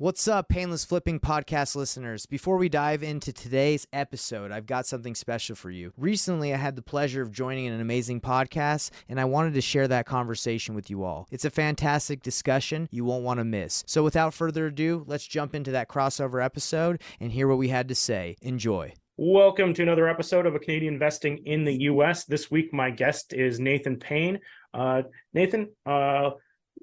What's up, Painless Flipping podcast listeners? Before we dive into today's episode, I've got something special for you. Recently, I had the pleasure of joining an amazing podcast, and I wanted to share that conversation with you all. It's a fantastic discussion you won't want to miss. So without further ado, let's jump into that crossover episode and hear what we had to say. Enjoy. Welcome to another episode of A Canadian Investing in the U.S. This week, my guest is Nathan Payne. Nathan,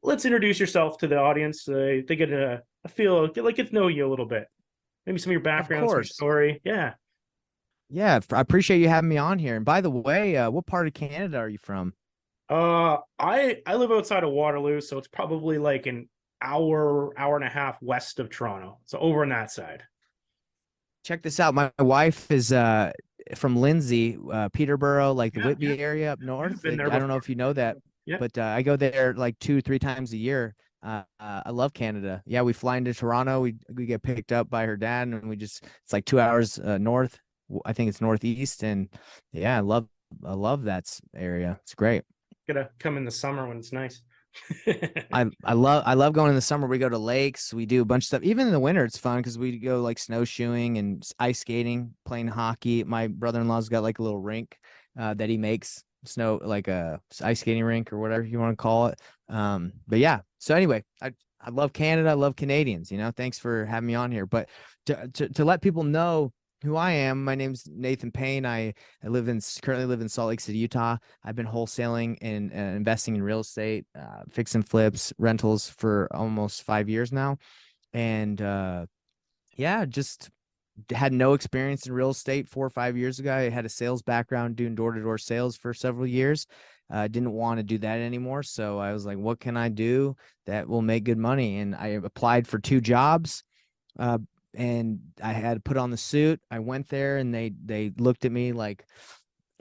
let's introduce yourself to the audience. They get a feel, get to know you a little bit. Maybe some of your background, some story. Yeah, I appreciate you having me on here. And by the way, what part of Canada are you from? I live outside of Waterloo, so it's probably like an hour and a half west of Toronto. So over on that side. Check this out. My wife is from Lindsay, Peterborough, like the Whitby area up north. I don't know if you know that, but I go there like 2-3 times a year. I love Canada. Yeah, we fly into Toronto. We get picked up by her dad, and it's like 2 hours north. I think it's northeast, and yeah, I love that area. It's great. Gotta come in the summer when it's nice. I love going in the summer. We go to lakes. We do a bunch of stuff. Even in the winter, it's fun because we go like snowshoeing and ice skating, playing hockey. My brother-in-law's got like a little rink that he makes snow, like a ice skating rink or whatever you want to call it. But yeah. So anyway, I love Canada. I love Canadians. Thanks for having me on here. But to let people know who I am, my name's Nathan Payne. I currently live in Salt Lake City, Utah. I've been wholesaling and investing in real estate, fix and flips, rentals for almost 5 years now. And just had no experience in real estate 4 or 5 years ago. I had a sales background doing door-to-door sales for several years. Didn't want to do that anymore. So I was like, what can I do that will make good money? And I applied for 2 jobs. And I had put on the suit. I went there and they looked at me like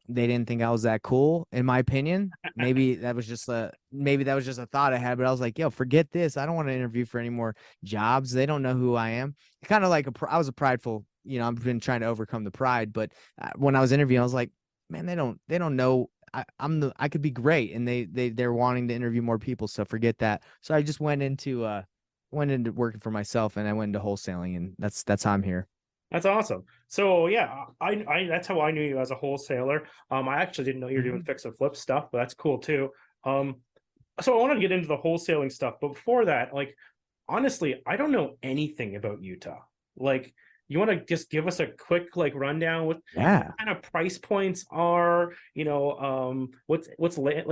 they didn't think I was that cool, in my opinion. Maybe that was just a thought I had, but I was like, yo, forget this. I don't want to interview for any more jobs. They don't know who I am. Kind of like I was a prideful, I've been trying to overcome the pride, but when I was interviewing, I was like, man, they don't know I could be great. And they're wanting to interview more people. So forget that. So I just went into working for myself, and I went into wholesaling, and that's how I'm here. That's awesome. So yeah, I that's how I knew you as a wholesaler. I actually didn't know you were doing fix and flip stuff, but that's cool too. So I wanted to get into the wholesaling stuff, but before that, like, honestly, I don't know anything about Utah. Like, you want to just give us a quick rundown what kind of price points are, what's like,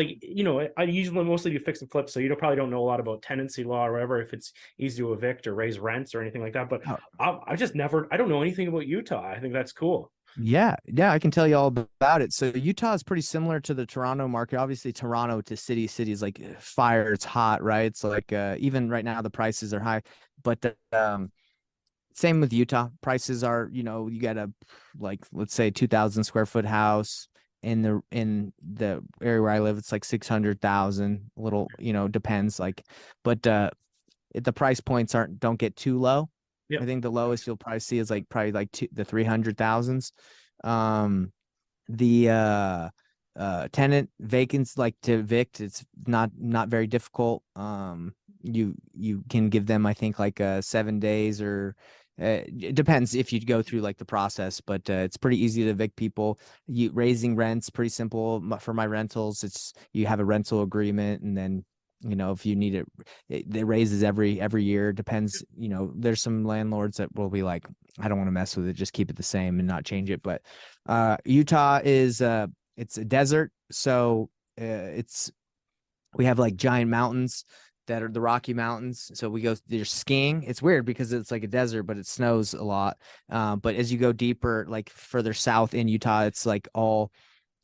I usually mostly do fix and flip, so you probably don't know a lot about tenancy law or whatever, if it's easy to evict or raise rents or anything like that. But I don't know anything about Utah. I think that's cool. Yeah, I can tell you all about it. So Utah is pretty similar to the Toronto market. Obviously, Toronto to city is like fire. It's hot, right? So like even right now the prices are high, but same with Utah. Prices are, you got a, like, let's say 2,000 square foot house in the area where I live. It's like 600,000, a little, depends, like, but the price points don't get too low. Yep. I think the lowest you'll probably see is like probably like the 300,000s. The tenant vacants, like to evict, it's not very difficult. You can give them, I think, like 7 days, or it depends if you go through like the process, but it's pretty easy to evict people. Raising rents, pretty simple. For my rentals, you have a rental agreement, and then if you need it raises every year. Depends. There's some landlords that will be like, I don't want to mess with it, just keep it the same and not change it. But Utah is it's a desert, so we have like giant mountains that are the Rocky Mountains. So there's skiing. It's weird because it's like a desert, but it snows a lot. But as you go deeper, like further south in Utah, it's like all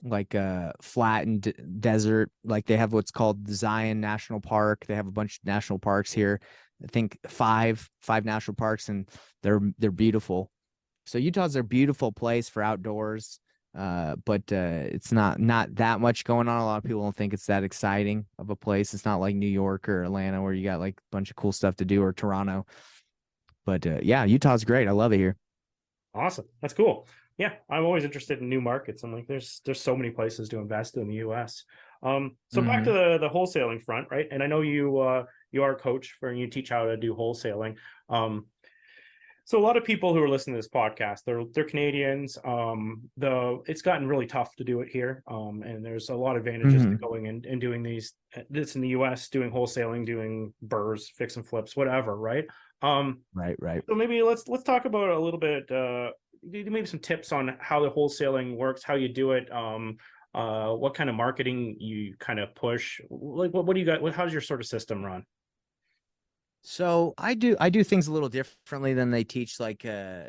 like flat and desert. Like they have what's called the Zion National Park. They have a bunch of national parks here. I think five national parks, and they're beautiful. So Utah's a beautiful place for outdoors. But it's not that much going on. A lot of people don't think it's that exciting of a place. It's not like New York or Atlanta where you got like a bunch of cool stuff to do, or Toronto. But yeah, Utah's great. I love it here. Awesome. That's cool. Yeah, I'm always interested in new markets. I'm like, there's so many places to invest in the US. So back to the wholesaling front, right? And I know you are a coach and you teach how to do wholesaling. So a lot of people who are listening to this podcast, they're Canadians. It's gotten really tough to do it here. And there's a lot of advantages to Mhm. going and doing this in the US, doing wholesaling, doing burrs, fix and flips, whatever, right? Right, right. So maybe let's talk about a little bit, maybe some tips on how the wholesaling works, how you do it, what kind of marketing you kind of push. Like what do you got? How's your sort of system run? So I do things a little differently than they teach like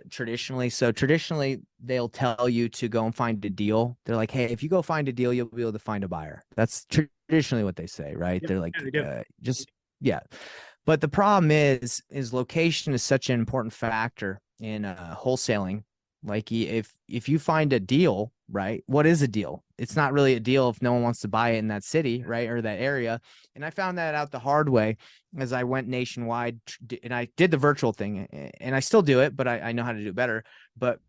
traditionally. So traditionally they'll tell you to go and find a deal. They're like, hey, if you go find a deal, you'll be able to find a buyer. That's traditionally what they say, right? Yeah, They're yeah, like, they do. just yeah. But the problem is location is such an important factor in wholesaling. Like if you find a deal, right? What is a deal? It's not really a deal if no one wants to buy it in that city, right? Or that area. And I found that out the hard way as I went nationwide and I did the virtual thing and I still do it, but I know how to do it better. But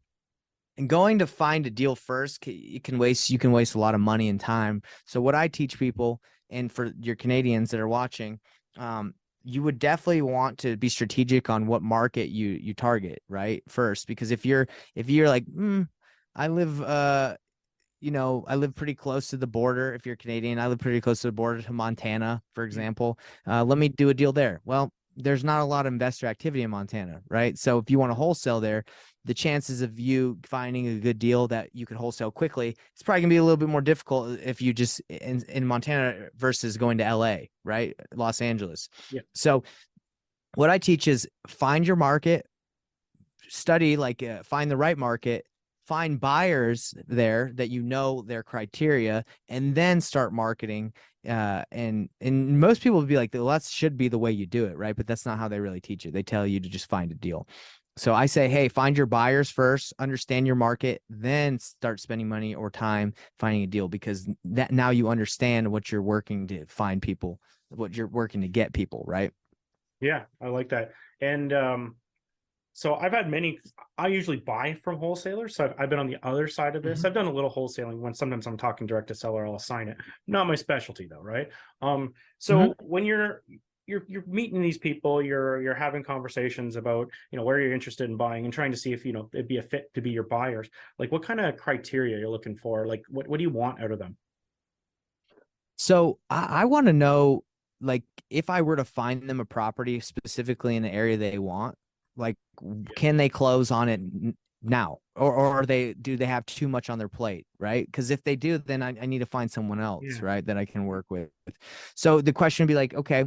and going to find a deal first, you can waste a lot of money and time. So what I teach people, and for your Canadians that are watching, um, you would definitely want to be strategic on what market you target, right? First, because if you're like, I live I live pretty close to the border. If you're Canadian, I live pretty close to the border to Montana, for Mhm. example. Let me do a deal there. Well, there's not a lot of investor activity in Montana, right? So if you want to wholesale there, the chances of you finding a good deal that you could wholesale quickly, it's probably gonna be a little bit more difficult if you just in Montana versus going to LA, right? Los Angeles. Yeah, So what I teach is find your market, study like find the right market, find buyers there that you know their criteria, and then start marketing. And most people would be like, well, that should be the way you do it, right? But that's not how they really teach it. They tell you to just find a deal. So I say, hey, find your buyers first, understand your market, then start spending money or time finding a deal, because that now you understand what you're working to find people, what you're working to get people, right? yeah, I like that. And so I've had many. I usually buy from wholesalers, so I've been on the other side of this. Mhm. I've done a little wholesaling when sometimes I'm talking direct to seller, I'll assign it. Not my specialty though, right? So Mhm. when you're meeting these people, you're having conversations about where you're interested in buying and trying to see if it'd be a fit to be your buyers. Like what kind of criteria you're looking for? Like what do you want out of them? So I want to know, like, if I were to find them a property specifically in the area they want, like, can they close on it now, or do they have too much on their plate, right? Because if they do, then I need to find someone else, Yeah, right, that I can work with. So the question would be like, okay,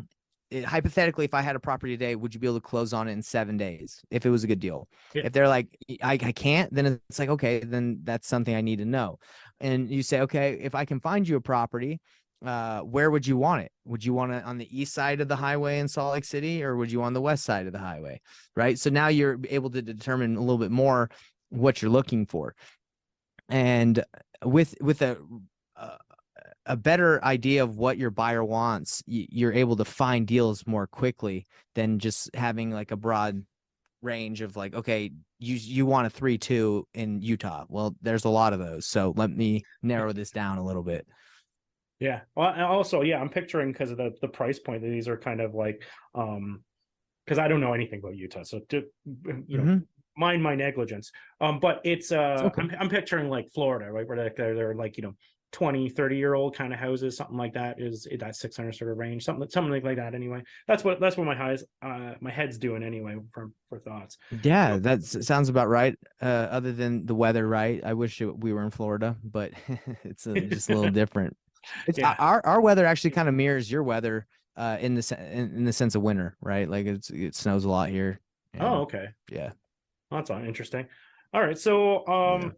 hypothetically, if I had a property today, would you be able to close on it in 7 days if it was a good deal? yeah, If they're like, I can't, then it's like, okay, then that's something I need to know. And you say, okay, if I can find you a property, where would you want it? Would you want it on the east side of the highway in Salt Lake City, or would you want the west side of the highway? Right. So now you're able to determine a little bit more what you're looking for. And with a, a better idea of what your buyer wants, you're able to find deals more quickly than just having like a broad range of like, okay, you want a 3-2 in Utah. Well, there's a lot of those. So let me narrow this down a little bit. yeah. Well, and also, yeah, I'm picturing because of the price point that these are kind of like, because I don't know anything about Utah, so to you know, Hmm. mind my negligence. But it's It's okay. I'm picturing like Florida, right, where they're like 20, 30-year-old kind of houses, something like that is in that 600 sort of range, something like that. Anyway, that's what my head's doing anyway for thoughts. Yeah, So, that sounds about right. Other than the weather, right? I wish we were in Florida, but it's just a little different. It's yeah. our weather actually kind of mirrors your weather in the sense of winter, right? Like it snows a lot here, Oh, and okay. yeah, That's interesting. All right, so yeah.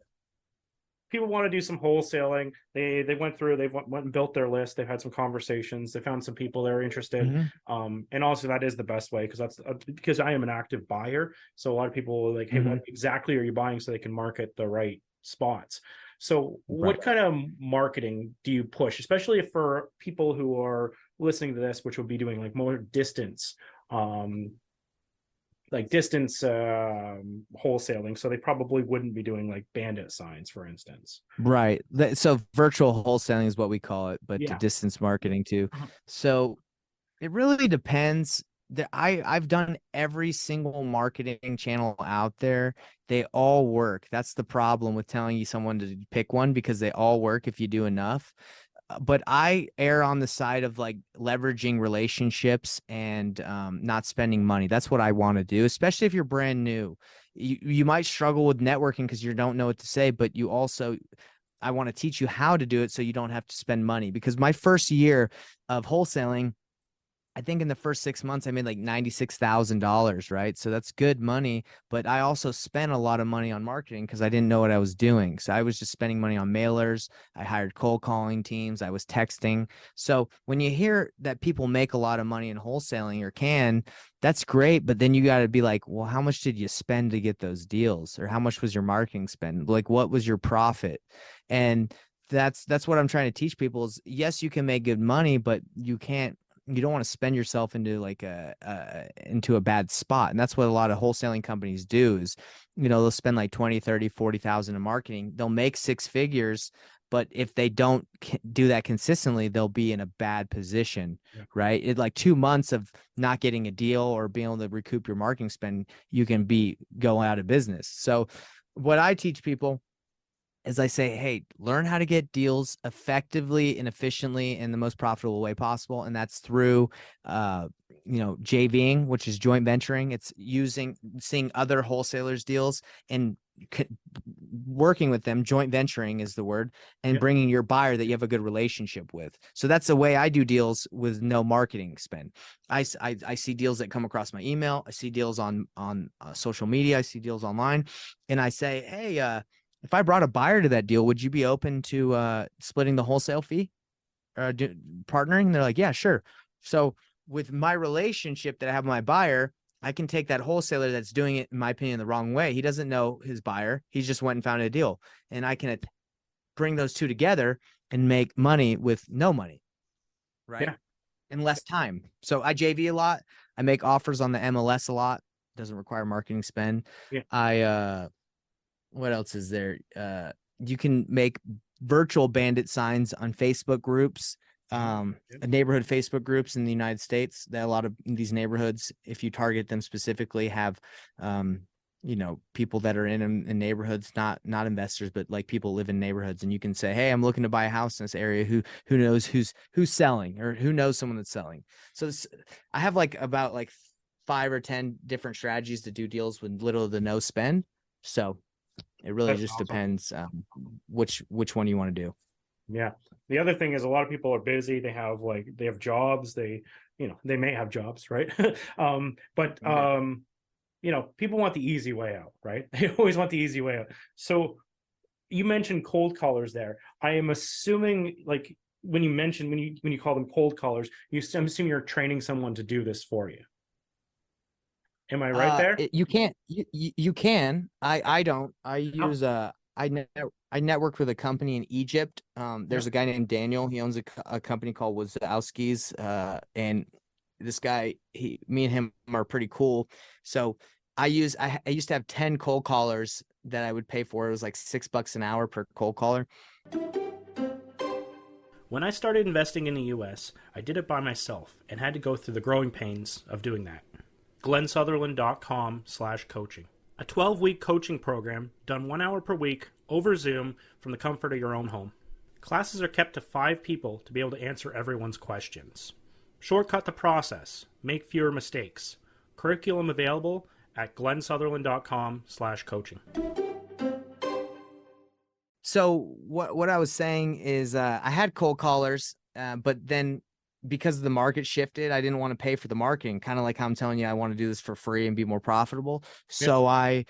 people want to do some wholesaling. They went through, went and built their list. They've had some conversations. They found some people that are interested. Hmm. And also that is the best way because that's because I am an active buyer. So a lot of people are like, hey, Hmm. what exactly are you buying so they can market the right spots? So Right. what kind of marketing do you push, especially for people who are listening to this, which will be doing like more distance um distance wholesaling, so they probably wouldn't be doing like bandit signs, for instance. Right. So virtual wholesaling is what we call it, but to Yeah. distance marketing too. Mhm. So it really depends. I've done every single marketing channel out there. They all work. That's the problem with telling you someone to pick one, because they all work if you do enough. But I err on the side of like leveraging relationships and not spending money. That's what I want to do, especially if you're brand new. You might struggle with networking because you don't know what to say, but you also, I want to teach you how to do it so you don't have to spend money. Because my first year of wholesaling, I think in the first 6 months, I made like $96,000, right? So that's good money. But I also spent a lot of money on marketing because I didn't know what I was doing. So I was just spending money on mailers. I hired cold calling teams. I was texting. So when you hear that people make a lot of money in wholesaling or can, that's great. But then you got to be like, well, how much did you spend to get those deals? Or how much was your marketing spend? Like, what was your profit? And that's what I'm trying to teach people is, yes, you can make good money, but you don't want to spend yourself into like into a bad spot. And that's what a lot of wholesaling companies do is, they'll spend like 20, 30, 40,000 in marketing. They'll make six figures, but if they don't do that consistently, they'll be in a bad position, Yeah. right? It like 2 months of not getting a deal or being able to recoup your marketing spend, you can go out of business. So what I teach people is I say, hey, learn how to get deals effectively and efficiently in the most profitable way possible. And that's through, JVing, which is joint venturing. It's seeing other wholesalers deals and working with them. Joint venturing is the word, and Yeah. bringing your buyer that you have a good relationship with. So that's the way I do deals with no marketing spend. I see deals that come across my email. I see deals on social media. I see deals online, and I say, hey, if I brought a buyer to that deal, would you be open to splitting the wholesale fee or partnering? And they're like, yeah, sure. So with my relationship that I have with my buyer, I can take that wholesaler that's doing it, in my opinion, the wrong way. He doesn't know his buyer. He's just went and found a deal. And I can bring those two together and make money with no money, right? Yeah. And less time. So I JV a lot. I make offers on the MLS a lot. Doesn't require marketing spend. Yeah. What else is there? You can make virtual bandit signs on Facebook groups, neighborhood Facebook groups in the United States. That a lot of these neighborhoods, if you target them specifically, have people that are in neighborhoods, not investors, but like people live in neighborhoods, and you can say, hey, I'm looking to buy a house in this area. Who knows who's selling, or who knows someone that's selling. So I have like about like 5 or 10 different strategies to do deals with little to no spend. So it really That's just awesome. depends which one you want to do. Yeah. The other thing is a lot of people are busy. They have jobs. They may have jobs, right? But people want the easy way out, right? They always want the easy way out. So you mentioned cold callers there. I am assuming, like, when you call them cold callers, I'm assuming you're training someone to do this for you. Am I right there? You can't. You can. I don't. I Oh, use I networked with a company in Egypt. yeah. There's a guy named Daniel. He owns a company called Wazowski's. And this guy, me and him are pretty cool. So I used to have 10 cold callers that I would pay for. It was like $6 an hour per cold caller. When I started investing in the US, I did it by myself and had to go through the growing pains of doing that. GlennSutherland.com/coaching. A 12-week coaching program done 1 hour per week over Zoom from the comfort of your own home. Classes are kept to 5 people to be able to answer everyone's questions. Shortcut the process. Make fewer mistakes. Curriculum available at GlennSutherland.com/coaching. So what I was saying is I had cold callers, but then because the market shifted, I didn't want to pay for the marketing, kind of like how I'm telling you I want to do this for free and be more profitable. Yeah. So I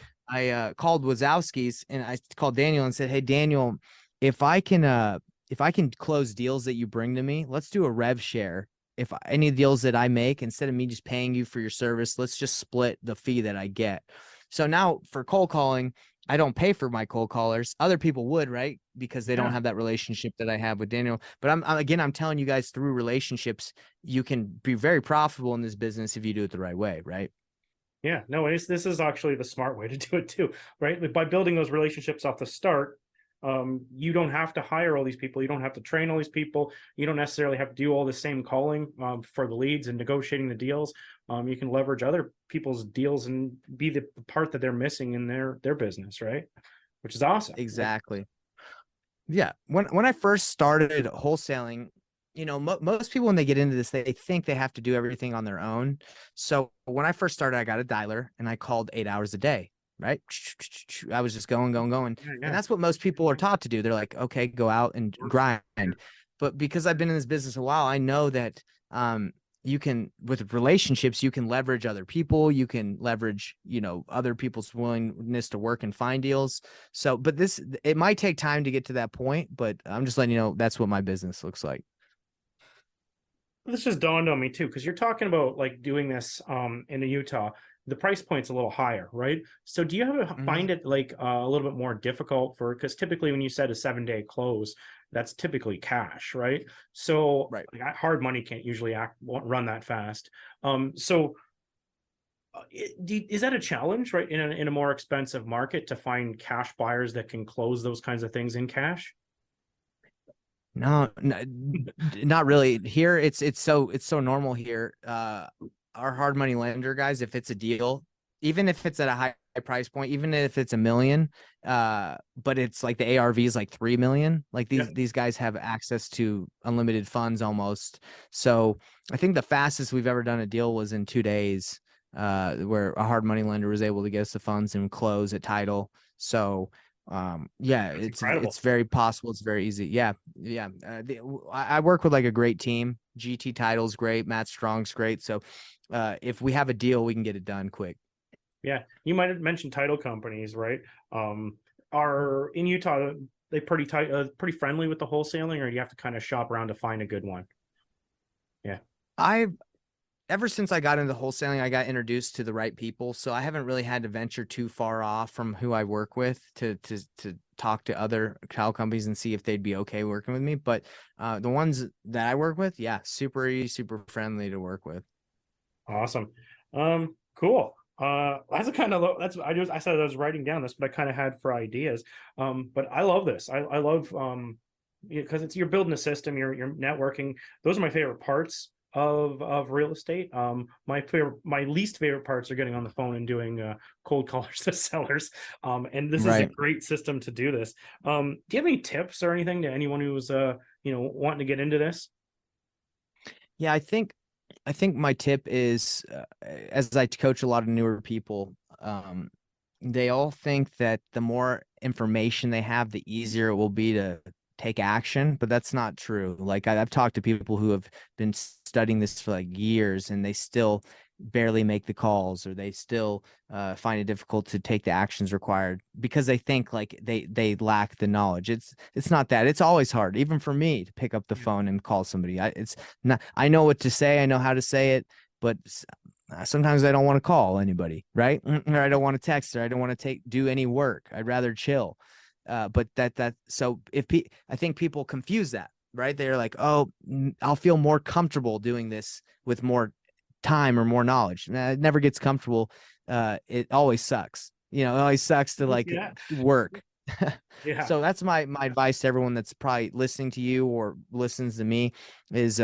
called Wazowski's, and I called Daniel and said, hey, Daniel, if I can close deals that you bring to me, let's do a rev share. If any deals that I make, instead of me just paying you for your service, let's just split the fee that I get. So now for cold calling, I don't pay for my cold callers. Other people would, right? Because they don't have that relationship that I have with Daniel. But I'm telling you guys, through relationships, you can be very profitable in this business if you do it the right way, right? Yeah, no, this is actually the smart way to do it too, right? By building those relationships off the start, You don't have to hire all these people. You don't have to train all these people. You don't necessarily have to do all the same calling for the leads and negotiating the deals. You can leverage other people's deals and be the part that they're missing in their business, right? Which is awesome. Exactly. Yeah. When I first started wholesaling, most people when they get into this, they think they have to do everything on their own. So when I first started, I got a dialer and I called 8 hours a day. Right. I was just going. Yeah, And yeah. that's what most people are taught to do. They're like, okay, go out and grind. But because I've been in this business a while, I know that you can, with relationships, you can leverage other people. You can leverage, other people's willingness to work and find deals. So, but it might take time to get to that point, but I'm just letting you know that's what my business looks like. This just dawned on me too, because you're talking about like doing this in Utah. The price point's a little higher, right? So do you ever Mhm. find it like a little bit more difficult for, because typically when you said a 7-day close, that's typically cash, right? So Right. like, hard money can't usually won't run that fast. So is that a challenge, right? In a more expensive market to find cash buyers that can close those kinds of things in cash? No, not really. Here, it's so normal here. Our hard money lender guys, if it's a deal, even if it's at a high price point, even if it's 1 million, but it's like the ARV is like 3 million. Like Yeah. these guys have access to unlimited funds almost. So I think the fastest we've ever done a deal was in 2 days, where a hard money lender was able to get us the funds and close at title. So yeah, That's it's incredible. it's very possible. It's very easy. Yeah. I work with like a great team. GT title's great. Matt Strong's great. So if we have a deal, we can get it done quick. Yeah, you might have mentioned title companies, right? Are in Utah they pretty tight, pretty friendly with the wholesaling, or do you have to kind of shop around to find a good one? Yeah, I Ever since I got into wholesaling, I got introduced to the right people. So I haven't really had to venture too far off from who I work with to talk to other tile companies and see if they'd be okay working with me. But the ones that I work with, yeah, super easy, super friendly to work with. awesome. Cool. That's a kind of that's I said I was writing down this, but I kind of had for ideas. But I love this. I love because it's you're building a system, you're networking. Those are my favorite parts of real estate. My least favorite parts are getting on the phone and doing cold callers to sellers. And this is a Right. great system to do this. Do you have any tips or anything to anyone who's wanting to get into this? Yeah, I think my tip is, as I coach a lot of newer people, they all think that the more information they have, the easier it will be to take action, but that's not true. Like I've talked to people who have been studying this for like years, and they still barely make the calls, or they still find it difficult to take the actions required because they think like they lack the knowledge. It's not that. It's always hard, even for me, to pick up the Yeah. phone and call somebody. It's not. I know what to say. I know how to say it, but sometimes I don't want to call anybody, right? Or I don't want to text, or I don't want to do any work. I'd rather chill. But so I think people confuse that, right? They're like, oh, I'll feel more comfortable doing this with more time or more knowledge. It never gets comfortable. It always sucks. It always sucks to like Yeah. work. Yeah. So that's my advice to everyone that's probably listening to you or listens to me is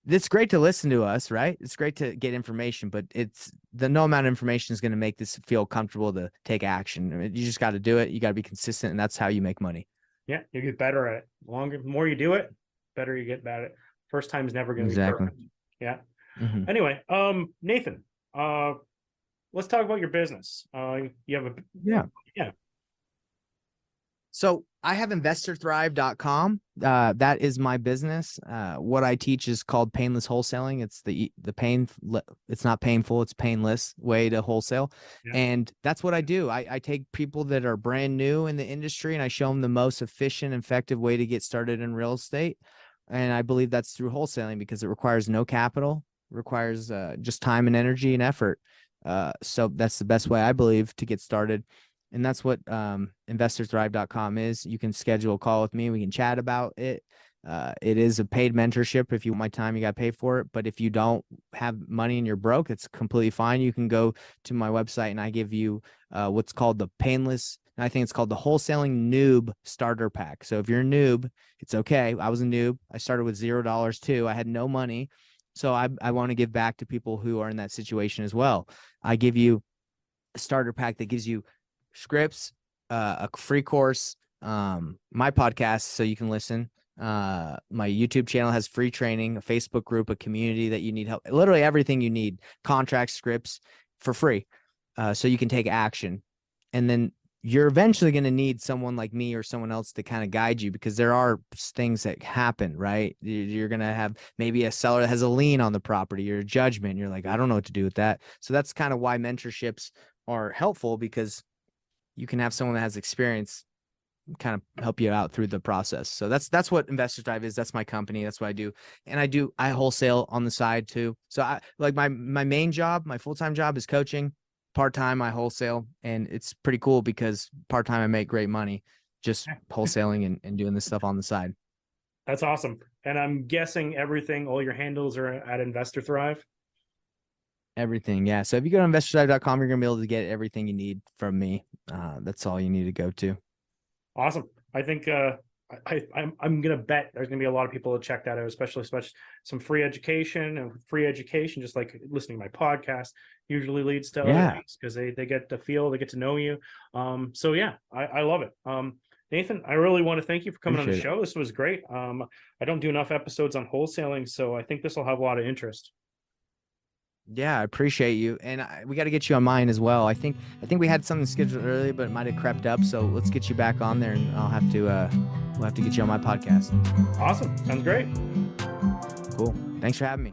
it's great to listen to us, right? It's great to get information, but it's the no amount of information is going to make this feel comfortable to take action. I mean, you just got to do it. You got to be consistent, and that's how you make money. Yeah, you get better at it. More you do it, better you get at it. First time is never going to be Exactly. perfect. Yeah. Hmm. Anyway, Nathan, let's talk about your business. You have Yeah. yeah, So I have investorthrive.com. That is my business. What I teach is called painless wholesaling. It's it's not painful, it's painless way to wholesale. yeah, And that's what I do. I take people that are brand new in the industry and I show them the most efficient, effective way to get started in real estate. And I believe that's through wholesaling because it requires no capital, requires just time and energy and effort. So that's the best way I believe to get started. And that's what investorthrive.com is. You can schedule a call with me. We can chat about it. It is a paid mentorship. If you want my time, you got to pay for it. But if you don't have money and you're broke, it's completely fine. You can go to my website and I give you what's called the Painless And I think it's called the Wholesaling Noob Starter Pack. So if you're a noob, it's okay. I was a noob. I started with $0 too. I had no money. So I want to give back to people who are in that situation as well. I give you a starter pack that gives you scripts, a free course, my podcast so you can listen. My YouTube channel has free training, a Facebook group, a community that you need help, literally everything you need, contracts, scripts for free. So you can take action. And then you're eventually going to need someone like me or someone else to kind of guide you, because there are things that happen, right? You're going to have maybe a seller that has a lien on the property or a judgment. You're like, I don't know what to do with that. So that's kind of why mentorships are helpful, because you can have someone that has experience kind of help you out through the process. So that's what Investors Drive is. That's my company. That's what I do. And I wholesale on the side too. So I like my main job, my full-time job is coaching. Part-time I wholesale, and it's pretty cool because part-time I make great money just wholesaling and doing this stuff on the side. That's awesome. And I'm guessing all your handles are at Investor Thrive. Everything. Yeah. So if you go to investorsdive.com, you're going to be able to get everything you need from me. That's all you need to go to. Awesome. I think I'm gonna bet there's gonna be a lot of people to check that out, especially some free education, and free education, just like listening to my podcast, usually leads to other things because they get to feel, they get to know you. So yeah, I love it. Nathan, I really want to thank you for coming on the show. This was great. I don't do enough episodes on wholesaling, so I think this will have a lot of interest. Yeah, I appreciate you, and we got to get you on mine as well. I think we had something scheduled earlier, but it might have crept up. So let's get you back on there, and we'll have to get you on my podcast. Awesome, sounds great. Cool. Thanks for having me.